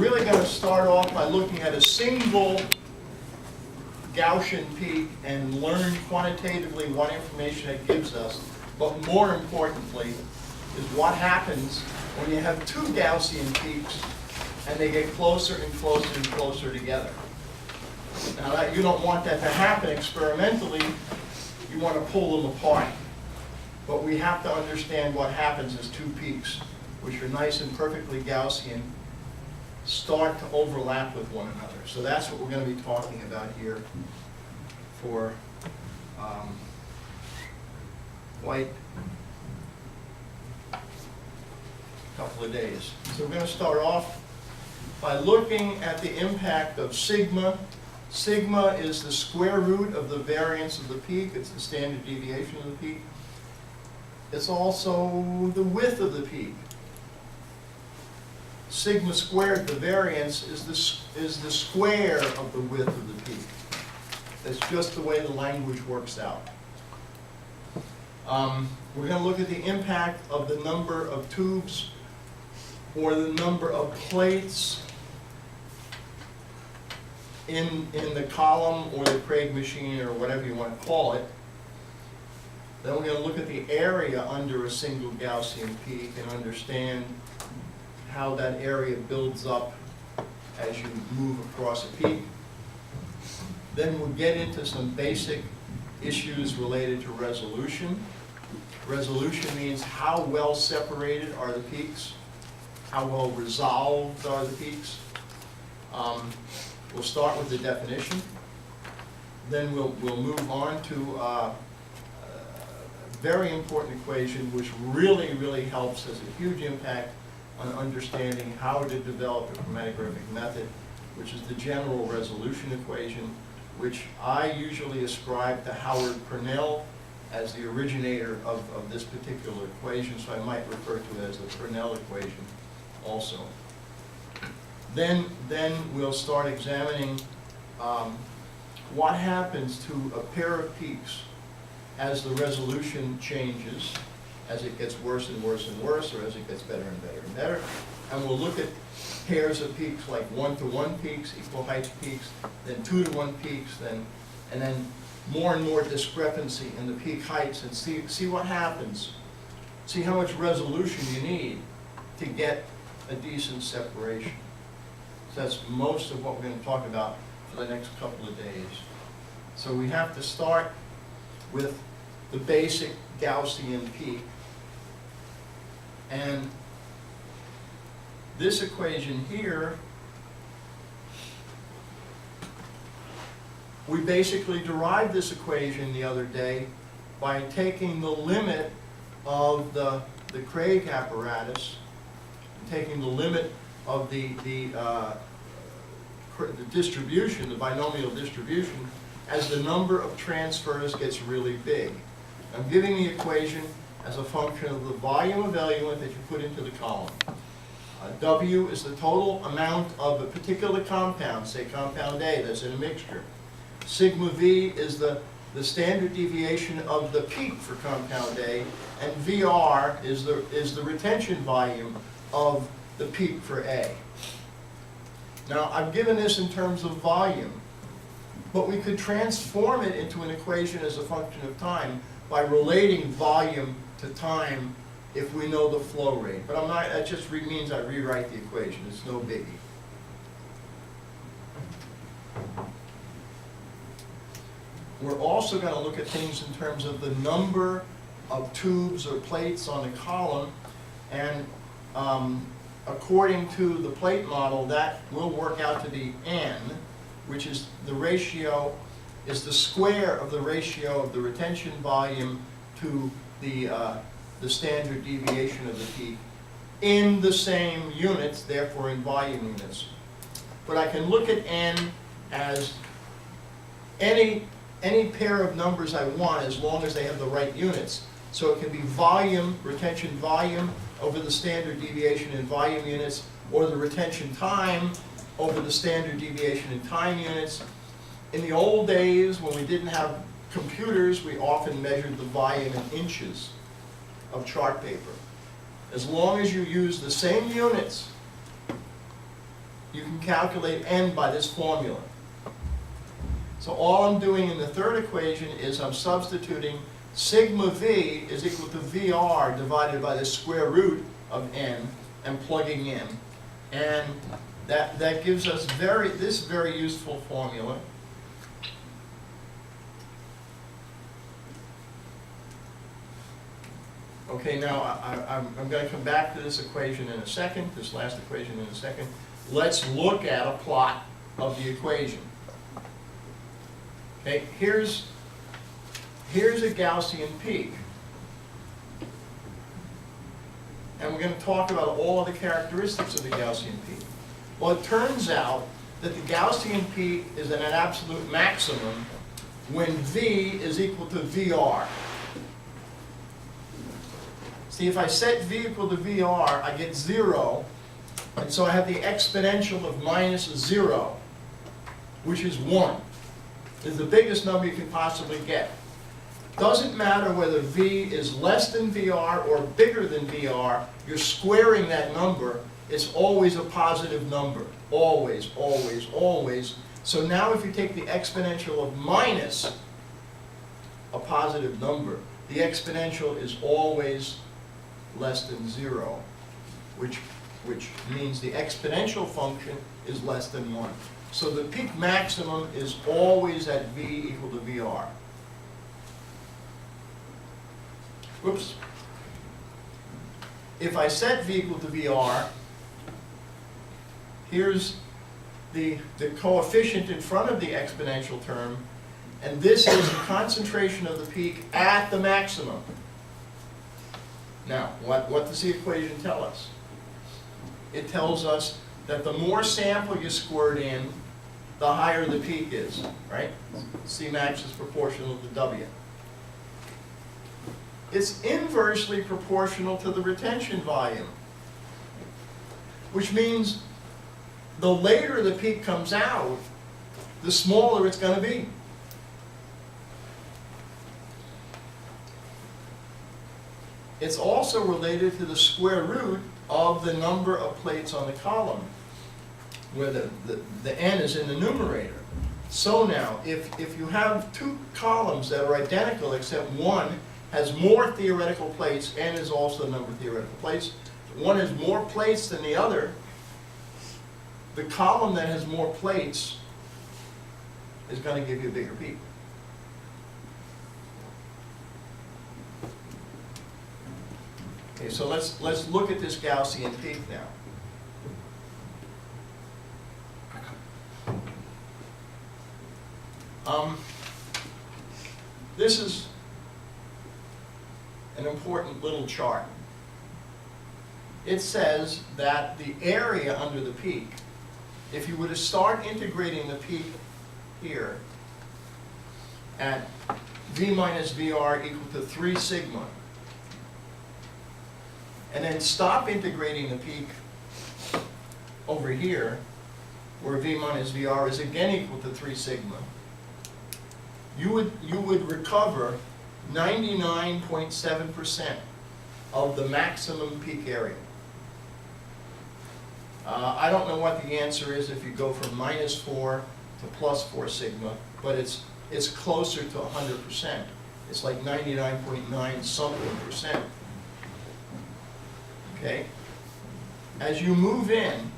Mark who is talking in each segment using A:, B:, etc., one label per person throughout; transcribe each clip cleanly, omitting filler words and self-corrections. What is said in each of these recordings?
A: really going to start off by looking at a single Gaussian peak and learn quantitatively what information it gives us. But more importantly is what happens when you have two Gaussian peaks and they get closer and closer and closer together. Now, you don't want that to happen experimentally. You want to pull them apart. But we have to understand what happens as two peaks, which are nice and perfectly Gaussian, start to overlap with one another. So that's what we're going to be talking about here for quite a couple of days. So we're going to start off by looking at the impact of sigma. Sigma is the square root of the variance of the peak. It's the standard deviation of the peak. It's also the width of the peak. Sigma squared, the variance, is the square of the width of the peak. That's just the way the language works out. We're going to look at the impact of the number of tubes or the number of plates in the column or the Craig machine or whatever you want to call it. Then we're going to look at the area under a single Gaussian peak and understand how that area builds up as you move across a peak. Then we'll get into some basic issues related to resolution. Resolution means how well separated are the peaks, how well resolved are the peaks. We'll start with the definition. Then we'll move on to a very important equation which really helps, has a huge impact on understanding how to develop a chromatographic method, which is the general resolution equation, which I usually ascribe to Howard Purnell as the originator of this particular equation, so I might refer to it as the Purnell equation also. Then we'll start examining what happens to a pair of peaks as the resolution changes, as it gets worse and worse and worse, or as it gets better and better and better. And we'll look at pairs of peaks like 1-to-1 peaks, equal height peaks, then 2-to-1 peaks, and then more and more discrepancy in the peak heights, and see what happens. See how much resolution you need to get a decent separation. So that's most of what we're going to talk about for the next couple of days. So we have to start with the basic Gaussian peak. And this equation here, we basically derived this equation the other day by taking the limit of the Craig apparatus, taking the limit of the distribution, the binomial distribution, as the number of transfers gets really big. I'm giving the equation as a function of the volume of eluent that you put into the column. W is the total amount of a particular compound, say compound A, that's in a mixture. Sigma V is the standard deviation of the peak for compound A, and VR is the retention volume of the peak for A. Now, I've given this in terms of volume, but we could transform it into an equation as a function of time by relating volume to time if we know the flow rate. But that just means I rewrite the equation. It's no biggie. We're also going to look at things in terms of the number of tubes or plates on a column, and according to the plate model, that will work out to be N, which is the ratio, is the square of the ratio of the retention volume to the standard deviation of the peak in the same units, therefore in volume units. But I can look at N as any pair of numbers I want as long as they have the right units. So it can be volume, retention volume, over the standard deviation in volume units, or the retention time over the standard deviation in time units. In the old days, when we didn't have computers, we often measured the volume in inches of chart paper. As long as you use the same units, you can calculate n by this formula. So all I'm doing in the third equation is I'm substituting sigma v is equal to VR divided by the square root of n and plugging in. And that gives us this very useful formula. Okay, now I'm going to come back to this equation in a second, this last equation in a second. Let's look at a plot of the equation. Okay, here's a Gaussian peak. And we're going to talk about all of the characteristics of the Gaussian peak. Well, it turns out that the Gaussian peak is at an absolute maximum when V is equal to VR. See, if I set V equal to VR, I get 0, and so I have the exponential of minus 0, which is 1. It's the biggest number you can possibly get. Doesn't matter whether V is less than VR or bigger than VR, you're squaring that number. It's always a positive number. Always, always, always. So now if you take the exponential of minus a positive number, the exponential is always less than 0, which means the exponential function is less than 1. So the peak maximum is always at V equal to VR. Whoops. If I set V equal to VR, here's the coefficient in front of the exponential term, and this is the concentration of the peak at the maximum. Now, what does the equation tell us? It tells us that the more sample you squirt in, the higher the peak is, right? C max is proportional to W. It's inversely proportional to the retention volume, which means the later the peak comes out, the smaller it's going to be. It's also related to the square root of the number of plates on the column, where the n is in the numerator. So now, if you have two columns that are identical except one has more theoretical plates, n is also the number of theoretical plates, one has more plates than the other, the column that has more plates is going to give you a bigger peak. Okay, so let's look at this Gaussian peak now. This is an important little chart. It says that the area under the peak, if you were to start integrating the peak here at V minus VR equal to 3 sigma, and then stop integrating the peak over here, where V minus VR is again equal to 3 sigma, you would recover 99.7% of the maximum peak area. I don't know what the answer is if you go from -4 to +4 sigma, but it's closer to 100%. It's like 99.9 something percent. Okay? As you move in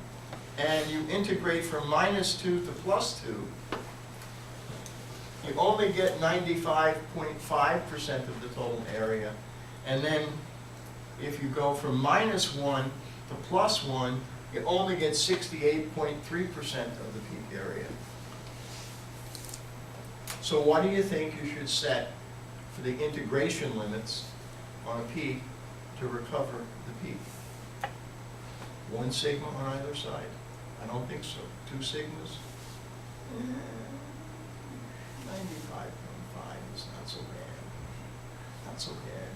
A: and you integrate from -2 to +2, you only get 95.5% of the total area. And then if you go from -1 to +1, you only get 68.3% of the peak area. So what do you think you should set for the integration limits on a peak to recover the peak? 1 sigma on either side? I don't think so. 2 sigmas? 95.5 is not so bad. Not so bad.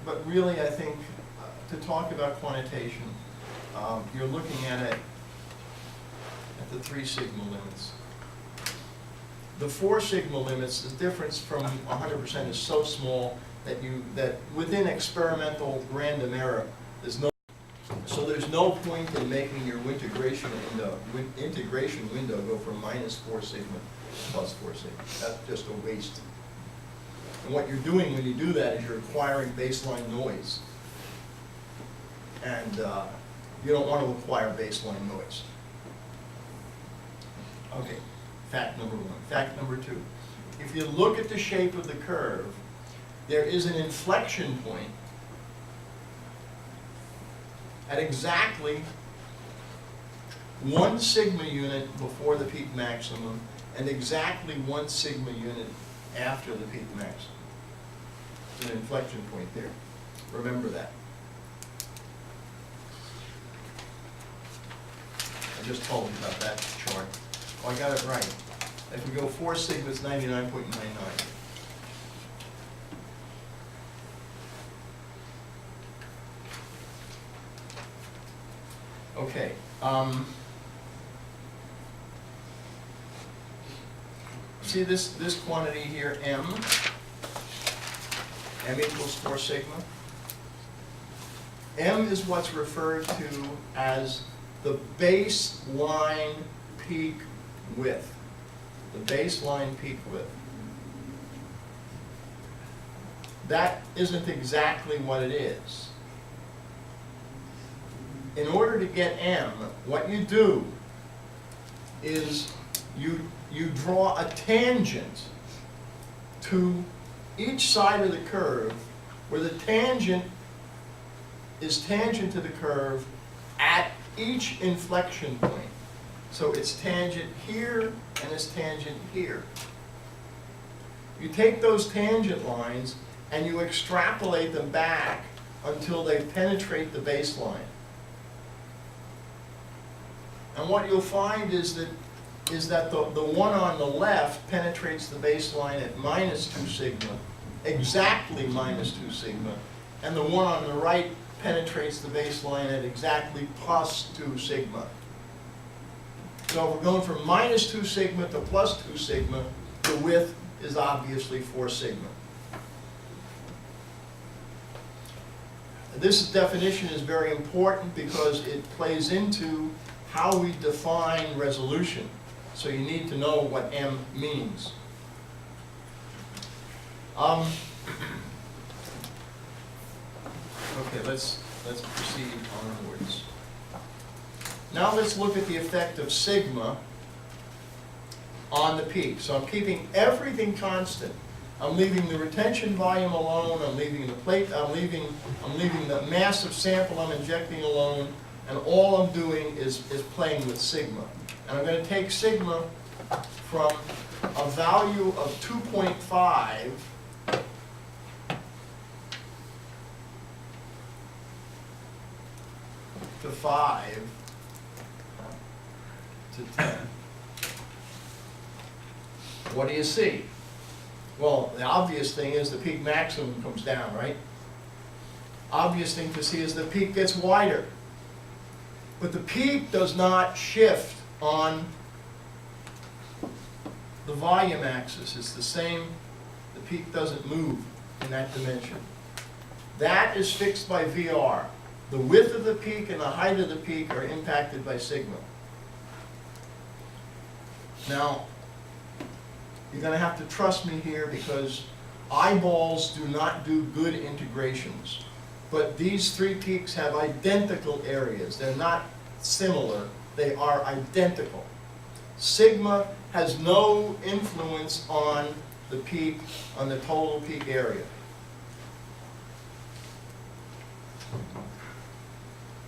A: But really, I think to talk about quantitation, you're looking at it at the 3 sigma limits. The 4 sigma limits, the difference from 100% is so small that within experimental random error, there's no. So So there's no point in making your integration window go from -4 sigma to +4 sigma. That's just a waste. And what you're doing when you do that is you're acquiring baseline noise. And you don't want to acquire baseline noise. Okay, fact number one. Fact number two. If you look at the shape of the curve, there is an inflection point at exactly 1 sigma unit before the peak maximum and exactly 1 sigma unit after the peak maximum. There's an inflection point there. Remember that. I just told you about that chart. Oh, I got it right. If we go 4 sigma, it's 99.99. Okay. See this quantity here, m equals 4 sigma. M is what's referred to as the baseline peak width. The baseline peak width. That isn't exactly what it is. In order to get M, what you do is you draw a tangent to each side of the curve where the tangent is tangent to the curve at each inflection point. So it's tangent here and it's tangent here. You take those tangent lines and you extrapolate them back until they penetrate the baseline. And what you'll find is that the one on the left penetrates the baseline at -2 sigma, exactly -2 sigma, and the one on the right penetrates the baseline at exactly +2 sigma. So if we're going from -2 sigma to +2 sigma, the width is obviously 4 sigma. This definition is very important because it plays into how we define resolution. So you need to know what M means. Okay, let's proceed onwards. Now let's look at the effect of sigma on the peak. So I'm keeping everything constant. I'm leaving the retention volume alone. I'm leaving the plate. I'm leaving the mass of sample I'm injecting alone. And all I'm doing is playing with sigma. And I'm going to take sigma from a value of 2.5 to 5 to 10. What do you see? Well, the obvious thing is the peak maximum comes down, right? Obvious thing to see is the peak gets wider. But the peak does not shift on the volume axis. It's the same. The peak doesn't move in that dimension. That is fixed by VR. The width of the peak and the height of the peak are impacted by sigma. Now, you're going to have to trust me here because eyeballs do not do good integrations. But these three peaks have identical areas. They're not similar. They are identical. Sigma has no influence on the peak, on the total peak area.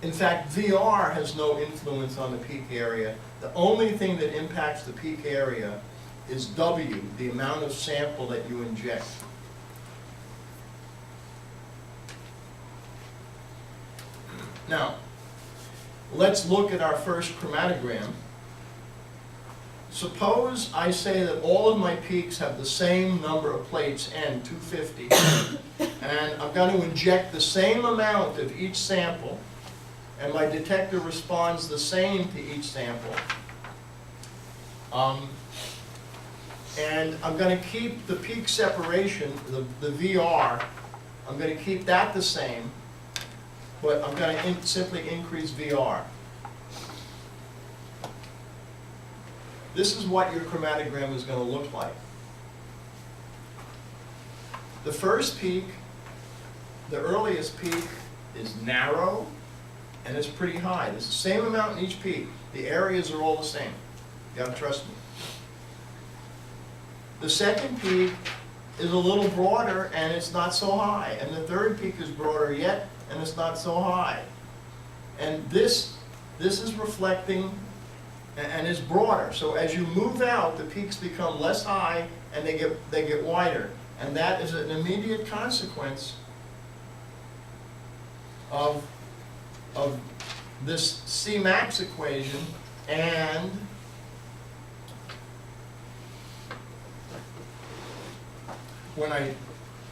A: In fact, VR has no influence on the peak area. The only thing that impacts the peak area is W, the amount of sample that you inject. Now, let's look at our first chromatogram. Suppose I say that all of my peaks have the same number of plates, N, 250, and I'm going to inject the same amount of each sample, and my detector responds the same to each sample. And I'm going to keep the peak separation, the VR, I'm going to keep that the same. but I'm going to simply increase VR. This is what your chromatogram is going to look like. The first peak, the earliest peak, is narrow and it's pretty high. There's the same amount in each peak. The areas are all the same. You have to trust me. The second peak is a little broader and it's not so high. And the third peak is broader yet and it's not so high. And this is reflecting and is broader. So as you move out, the peaks become less high and they get wider. And that is an immediate consequence of this Cmax equation, and when I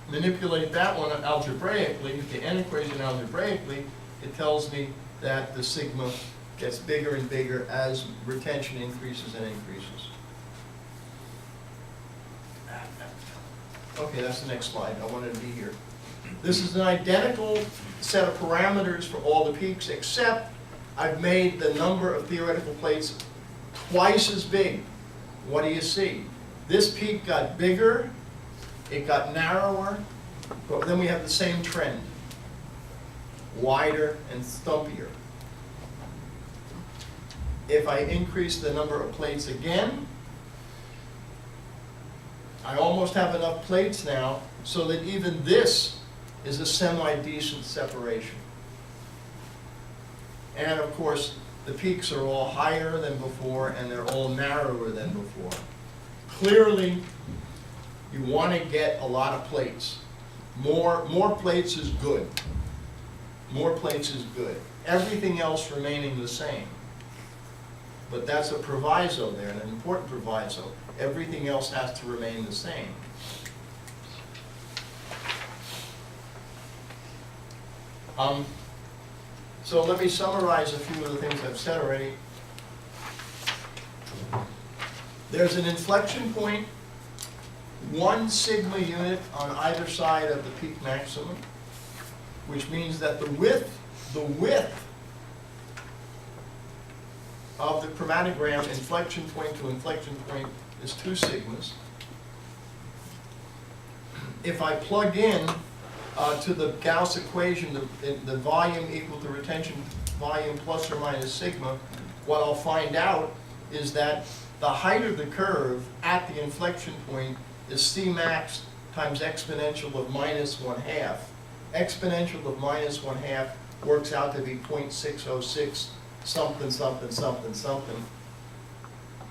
A: manipulate that one algebraically, the n equation algebraically, it tells me that the sigma gets bigger and bigger as retention increases and increases. Okay, that's the next slide. I wanted to be here. This is an identical set of parameters for all the peaks, except I've made the number of theoretical plates twice as big. What do you see? This peak got bigger, it got narrower, but then we have the same trend. Wider and stumpier. If I increase the number of plates again, I almost have enough plates now so that even this is a semi-decent separation. And of course, the peaks are all higher than before and they're all narrower than before. Clearly, you want to get a lot of plates. More plates is good. More plates is good. Everything else remaining the same. But that's a proviso there, an important proviso. Everything else has to remain the same. So let me summarize a few of the things I've said already. There's an inflection point, 1 sigma unit on either side of the peak maximum, which means that the width of the chromatogram inflection point to inflection point is 2 sigmas. If I plug in to the Gauss equation the volume equal to retention volume plus or minus sigma, what I'll find out is that the height of the curve at the inflection point is Cmax times exponential of -1/2. Exponential of -1/2 works out to be 0.606 something, something, something, something.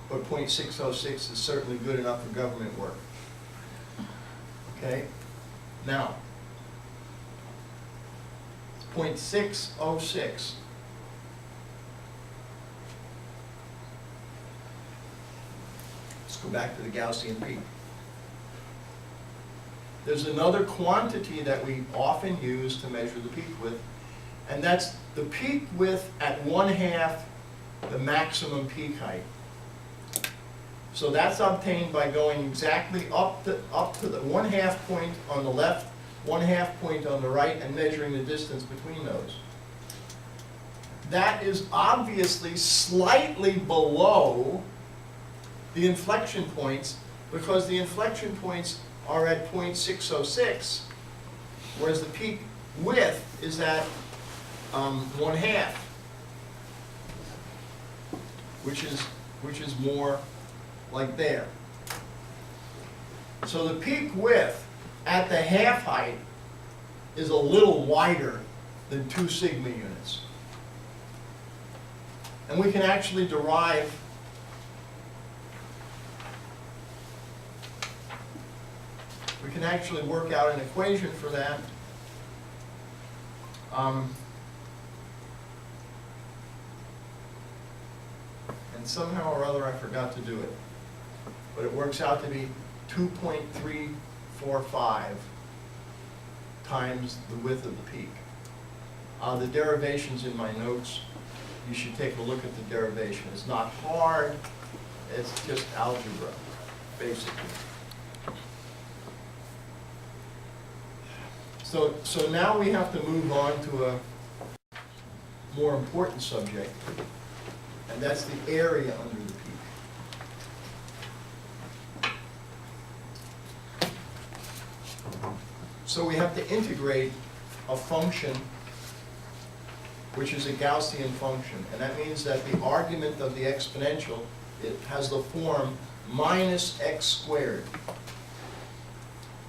A: But 0.606 is certainly good enough for government work. Okay? Now, 0.606. Let's go back to the Gaussian peak. There's another quantity that we often use to measure the peak width, and that's the peak width at 1/2 the maximum peak height. So that's obtained by going exactly up to the 1/2 point on the left, 1/2 point on the right, and measuring the distance between those. That is obviously slightly below the inflection points, because the inflection points are at 0.606, whereas the peak width is at 1/2, which is more like there. So the peak width at the half height is a little wider than 2 sigma units. And we can actually derive work out an equation for that. And somehow or other I forgot to do it. But it works out to be 2.345 times the width of the peak. The derivation's in my notes. You should take a look at the derivation. It's not hard, it's just algebra, basically. So now we have to move on to a more important subject, and that's the area under the peak. So we have to integrate a function which is a Gaussian function, and that means that the argument of the exponential, it has the form minus x squared.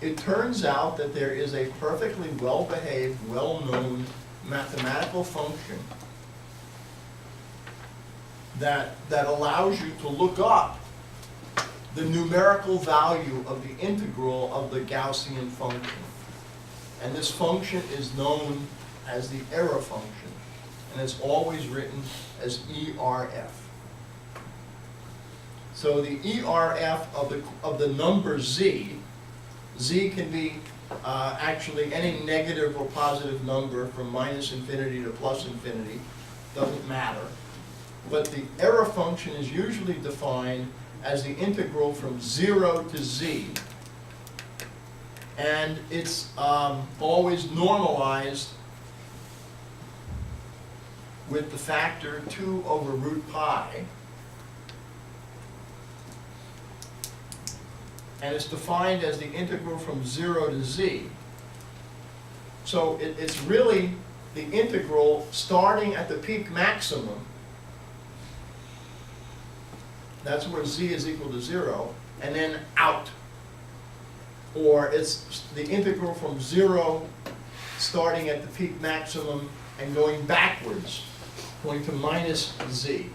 A: It turns out that there is a perfectly well-behaved, well-known mathematical function that allows you to look up the numerical value of the integral of the Gaussian function. And this function is known as the error function, and it's always written as ERF. So the ERF of the number z can be actually any negative or positive number from minus infinity to plus infinity, doesn't matter. But the error function is usually defined as the integral from 0 to z, and it's always normalized with the factor 2 over root pi, and it's defined as the integral from 0 to z. So it's really the integral starting at the peak maximum, that's where z is equal to 0, and then out. Or it's the integral from 0 starting at the peak maximum and going backwards, going to minus z.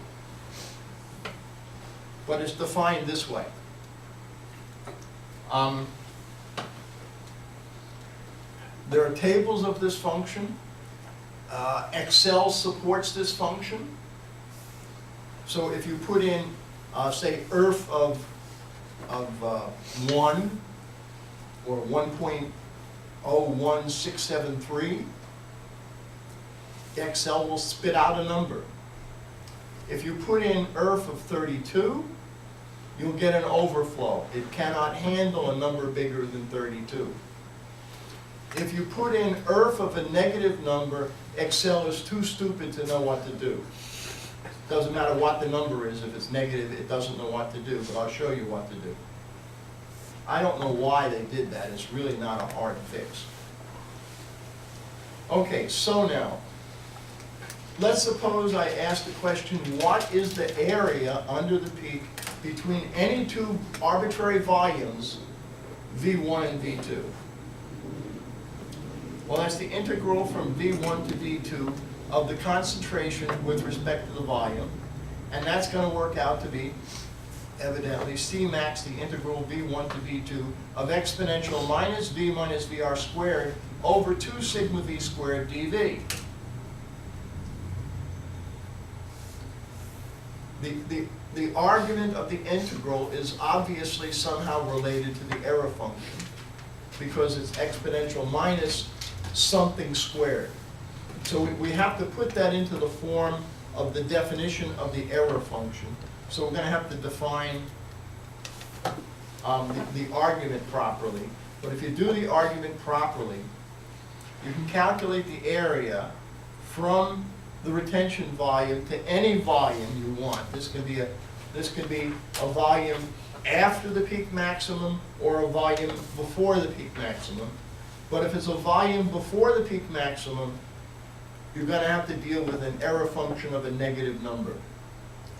A: But it's defined this way. There are tables of this function. Excel supports this function. So if you put in, say, ERF of 1, or 1.01673, Excel will spit out a number. If you put in ERF of 32, you'll get an overflow. It cannot handle a number bigger than 32. If you put in ERF of a negative number, Excel is too stupid to know what to do. Doesn't matter what the number is, if it's negative, it doesn't know what to do, but I'll show you what to do. I don't know why they did that. It's really not a hard fix. Okay, so now, let's suppose I ask the question, what is the area under the peak between any two arbitrary volumes, V1 and V2? Well, that's the integral from V1 to V2 of the concentration with respect to the volume, and that's going to work out to be, evidently, C max, the integral V1 to V2 of exponential minus V minus VR squared over 2 sigma V squared dV. The argument of the integral is obviously somehow related to the error function, because it's exponential minus something squared. So we have to put that into the form of the definition of the error function. So we're going to have to define the argument properly. But if you do the argument properly, you can calculate the area from the retention volume to any volume you want. This can be a volume after the peak maximum or a volume before the peak maximum. But if it's a volume before the peak maximum, you're going to have to deal with an error function of a negative number,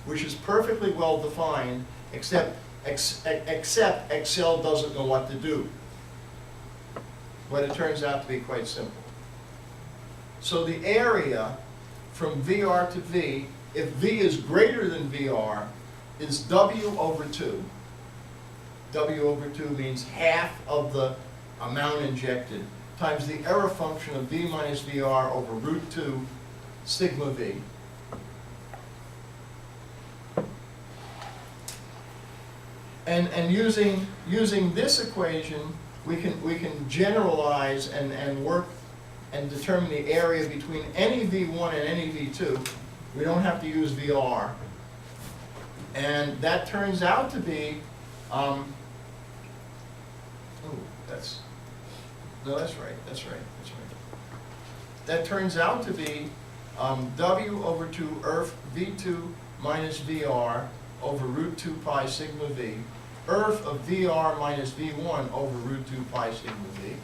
A: which is perfectly well defined, except Excel doesn't know what to do. But it turns out to be quite simple. So the area from VR to V, if V is greater than VR, is W over 2. W over 2 means half of the amount injected times the error function of V minus VR over root 2 sigma V. And using this equation, we can generalize and work and determine the area between any V1 and any V2. We don't have to use VR. And that turns out to be, that's right. That turns out to be W over 2 ERF V2 minus VR over root 2 pi sigma V, ERF of VR minus V1 over root 2 pi sigma V.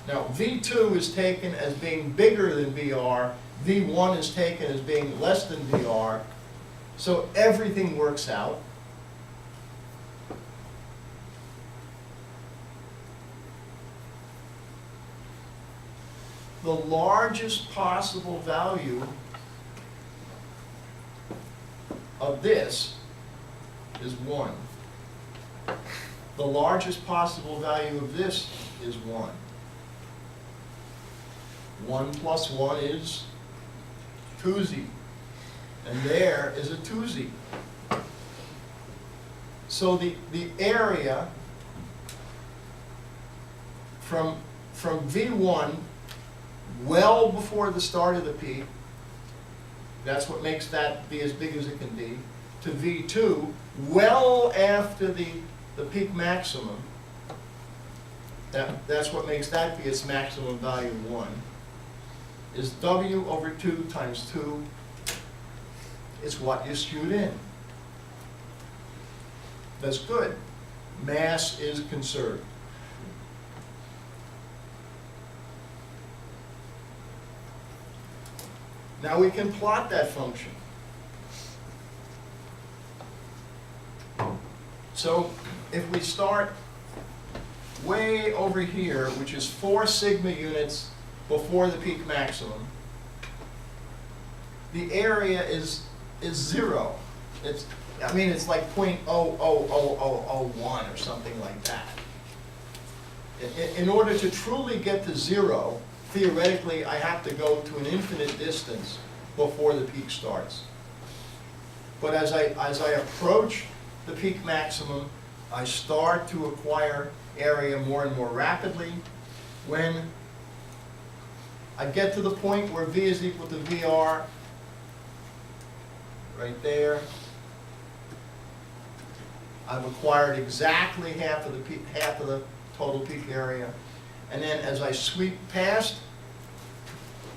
A: Now, V2 is taken as being bigger than VR, V1 is taken as being less than VR, so everything works out. The largest possible value of this is 1. The largest possible value of this is 1. 1 plus 1 is 2z. And there is a 2z. So the area from V1 well before the start of the peak, that's what makes that be as big as it can be, to V2 well after the peak maximum, that's what makes that be its maximum value 1, is W over 2 times 2. It's what you skewed in. That's good. Mass is conserved. Now we can plot that function. So if we start way over here, which is 4 sigma units before the peak maximum, the area is 0. I mean, it's like 0.00001 or something like that. In order to truly get to 0, theoretically, I have to go to an infinite distance before the peak starts. But as I approach the peak maximum, I start to acquire area more and more rapidly. When I get to the point where V is equal to VR, right there, I've acquired exactly half of the total peak area. And then as I sweep past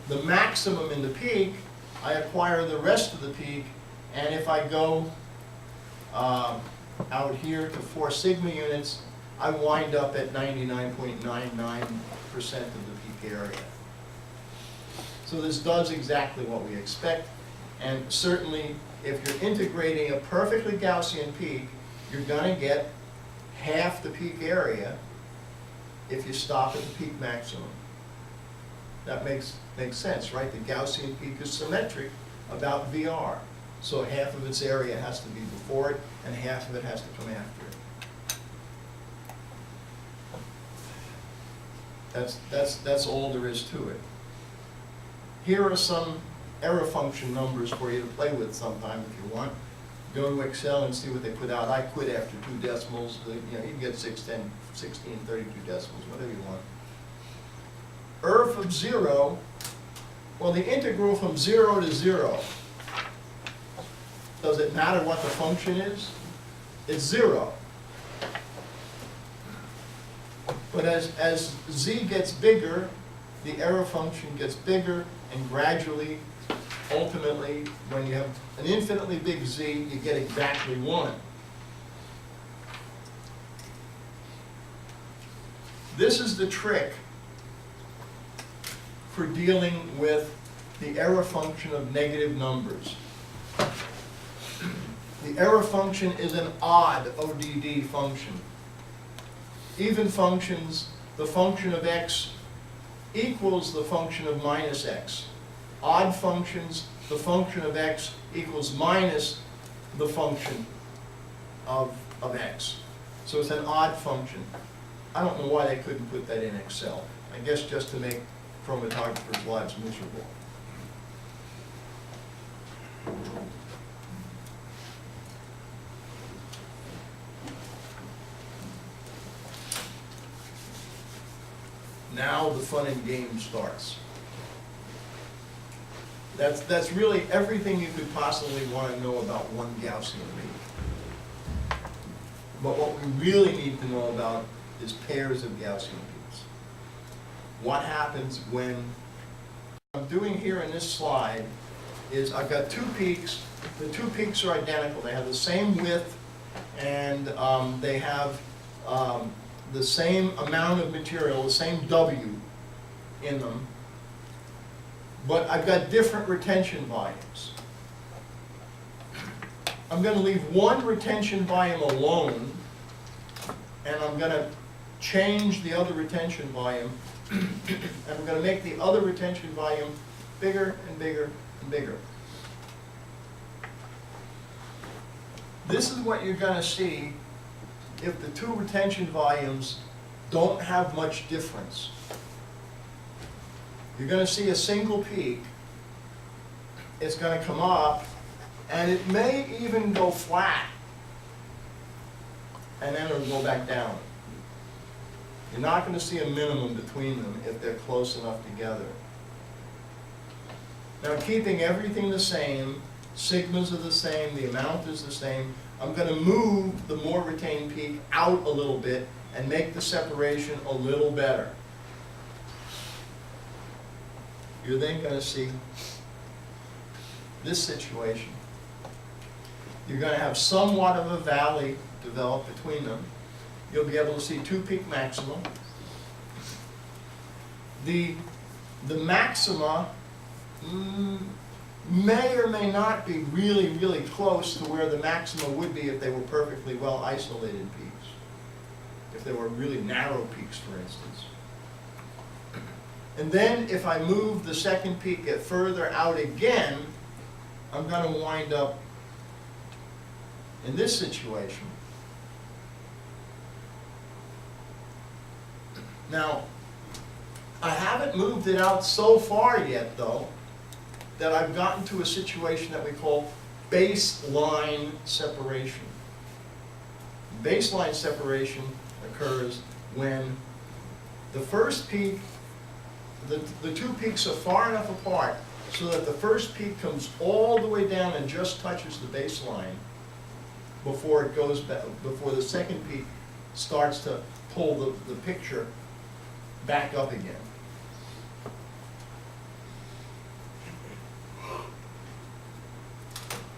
A: the maximum in the peak, I acquire the rest of the peak. And if I go out here to 4 sigma units, I wind up at 99.99% of the peak area. So this does exactly what we expect. And certainly, if you're integrating a perfectly Gaussian peak, you're going to get half the peak area if you stop at the peak maximum. That makes sense, right? The Gaussian peak is symmetric about VR. So half of its area has to be before it, and half of it has to come after it. That's all there is to it. Here are some error function numbers for you to play with sometime if you want. Go to Excel and see what they put out. I quit after 2 decimals. You can get 6, 10, 16, 32 decimals, whatever you want. ERF of 0, well, the integral from 0 to 0, does it matter what the function is? It's 0. But as z gets bigger, the error function gets bigger, and gradually, ultimately, when you have an infinitely big z, you get exactly 1. This is the trick for dealing with the error function of negative numbers. The error function is an odd ODD function. Even functions, the function of x equals the function of minus x. Odd functions, the function of x equals minus the function of x. So it's an odd function. I don't know why they couldn't put that in Excel. I guess just to make chromatographers' lives miserable. Now the fun and game starts. That's really everything you could possibly want to know about one Gaussian peak. But what we really need to know about is pairs of Gaussian peaks. What happens when What I'm doing here in this slide is I've got two peaks. The two peaks are identical. They have the same width, and they have the same amount of material, the same W in them, but I've got different retention volumes. I'm going to leave one retention volume alone, and I'm going to change the other retention volume, and I'm going to make the other retention volume bigger and bigger and bigger. This is what you're going to see if the two retention volumes don't have much difference. You're going to see a single peak. It's going to come up, and it may even go flat, and then it'll go back down. You're not going to see a minimum between them if they're close enough together. Now, keeping everything the same, sigmas are the same, the amount is the same, I'm going to move the more retained peak out a little bit and make the separation a little better. You're then going to see this situation. You're going to have somewhat of a valley develop between them. You'll be able to see two peak maxima. The maxima may or may not be really, really close to where the maxima would be if they were perfectly well isolated peaks. If they were really narrow peaks, for instance. And then if I move the second peak further out again, I'm going to wind up in this situation. Now, I haven't moved it out so far yet, though, that I've gotten to a situation that we call baseline separation. Baseline separation occurs when the first peak, the two peaks are far enough apart so that the first peak comes all the way down and just touches the baseline before it goes back, before the second peak starts to pull the picture back up again.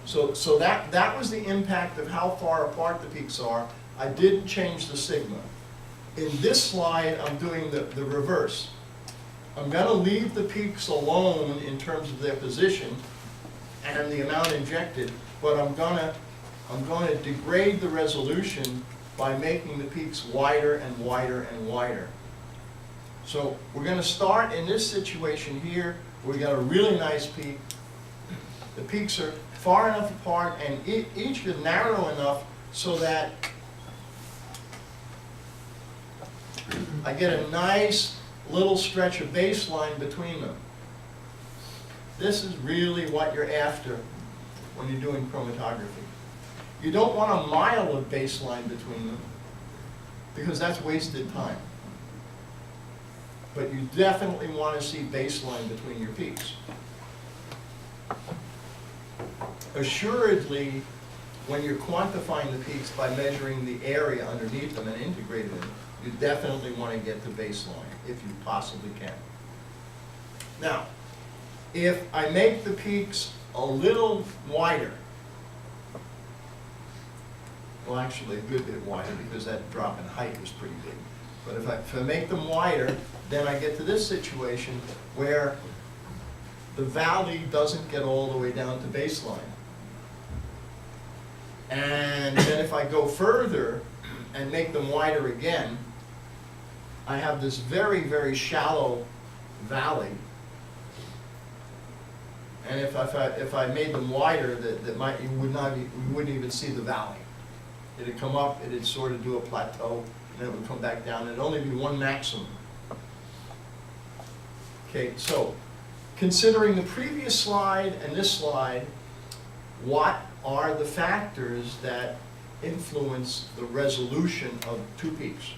A: So that was the impact of how far apart the peaks are. I didn't change the sigma. In this slide, I'm doing the reverse. I'm going to leave the peaks alone in terms of their position and the amount injected, but I'm going to degrade the resolution by making the peaks wider and wider and wider. So we're going to start in this situation here. We got a really nice peak. The peaks are far enough apart, and each is narrow enough so that I get a nice little stretch of baseline between them. This is really what you're after when you're doing chromatography. You don't want a mile of baseline between them, because that's wasted time. But you definitely want to see baseline between your peaks. Assuredly, when you're quantifying the peaks by measuring the area underneath them and integrating them, you definitely want to get to baseline, if you possibly can. Now, if I make the peaks a little wider, well, actually a good bit wider, because that drop in height was pretty big. But if I make them wider, then I get to this situation where the valley doesn't get all the way down to baseline. And then if I go further and make them wider again, I have this very, very shallow valley. And if I made them wider, you wouldn't even see the valley. It'd come up, it'd sort of do a plateau, and then it would come back down. It'd only be one maximum. Okay, so considering the previous slide and this slide, what are the factors that influence the resolution of two peaks?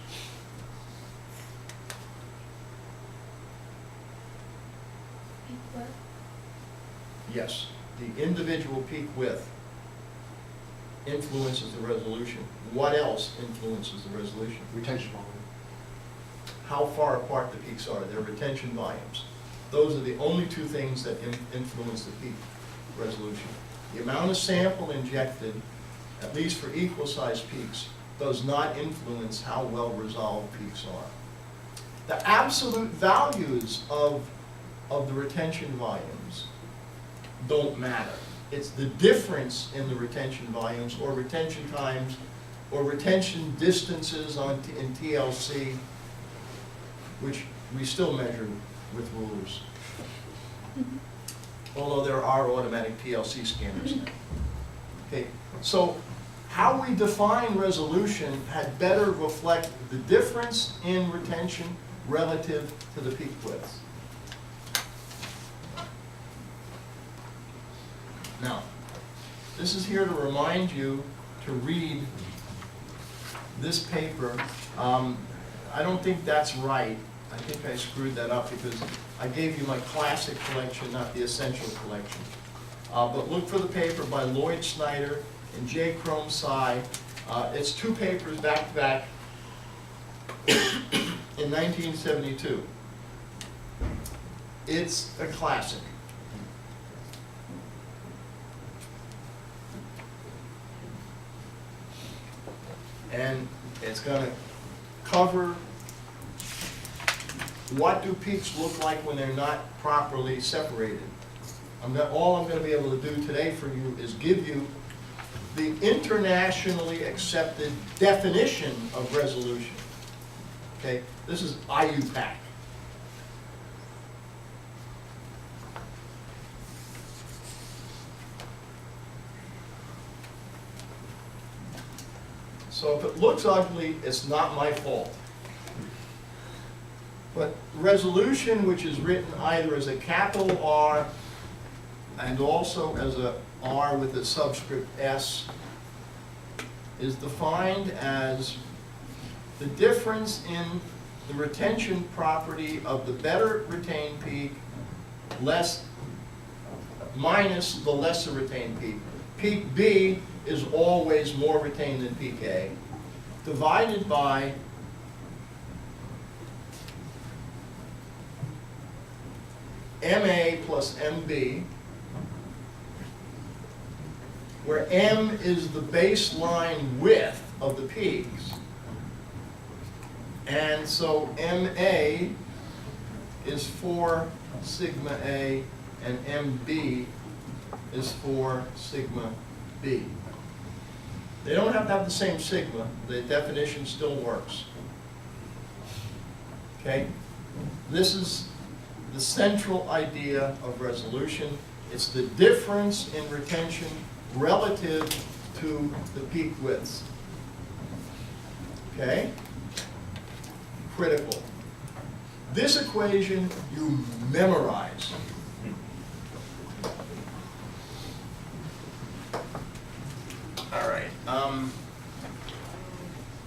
B: Peak width?
A: Yes, the individual peak width influences the resolution. What else influences the resolution?
C: Retention volume.
A: How far apart the peaks are, their retention volumes. Those are the only two things that influence the peak resolution. The amount of sample injected, at least for equal sized peaks, does not influence how well resolved peaks are. The absolute values of the retention volumes don't matter. It's the difference in the retention volumes or retention times or retention distances in TLC, which we still measure with rulers. Although there are automatic TLC scanners now. Okay, so how we define resolution had better reflect the difference in retention relative to the peak width. Now, this is here to remind you to read this paper. I don't think that's right. I think I screwed that up because I gave you my classic collection, not the essential collection. But look for the paper by Lloyd Snyder and J. Chrome Tsai. It's two papers back to back in 1972. It's a classic. And it's going to cover what do peaks look like when they're not properly separated. All I'm going to be able to do today for you is give you the internationally accepted definition of resolution. Okay, this is IUPAC. So if it looks ugly, it's not my fault. But resolution, which is written either as a capital R and also as a R with a subscript S, is defined as the difference in the retention property of the better retained peak minus the lesser retained peak. Peak B is always more retained than peak A, divided by MA plus MB, where M is the baseline width of the peaks. And so MA is for sigma A and MB is for sigma B. They don't have to have the same sigma. The definition still works. Okay? This is the central idea of resolution. It's the difference in retention relative to the peak widths. Okay? Critical. This equation you memorize. All right.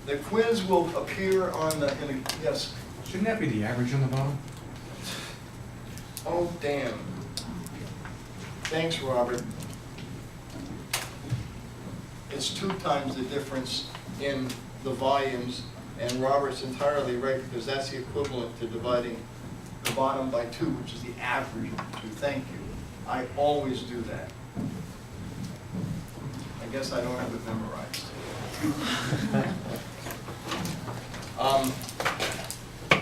A: The quiz will appear on the, yes.
C: Shouldn't that be the average on the bottom?
A: Oh, damn. Thanks, Robert. It's 2 times the difference in the volumes, and Robert's entirely right, because that's the equivalent to dividing the bottom by 2, which is the average of 2. Thank you. I always do that. I guess I don't have it memorized.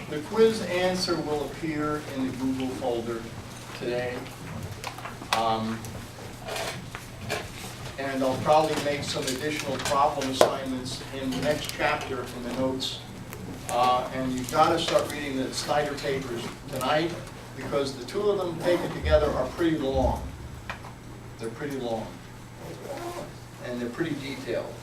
A: The quiz answer will appear in the Google folder today. And I'll probably make some additional problem assignments in the next chapter in the notes. And you've got to start reading the Snyder papers tonight, because the 2 of them taken together are pretty long. They're pretty long. And they're pretty detailed.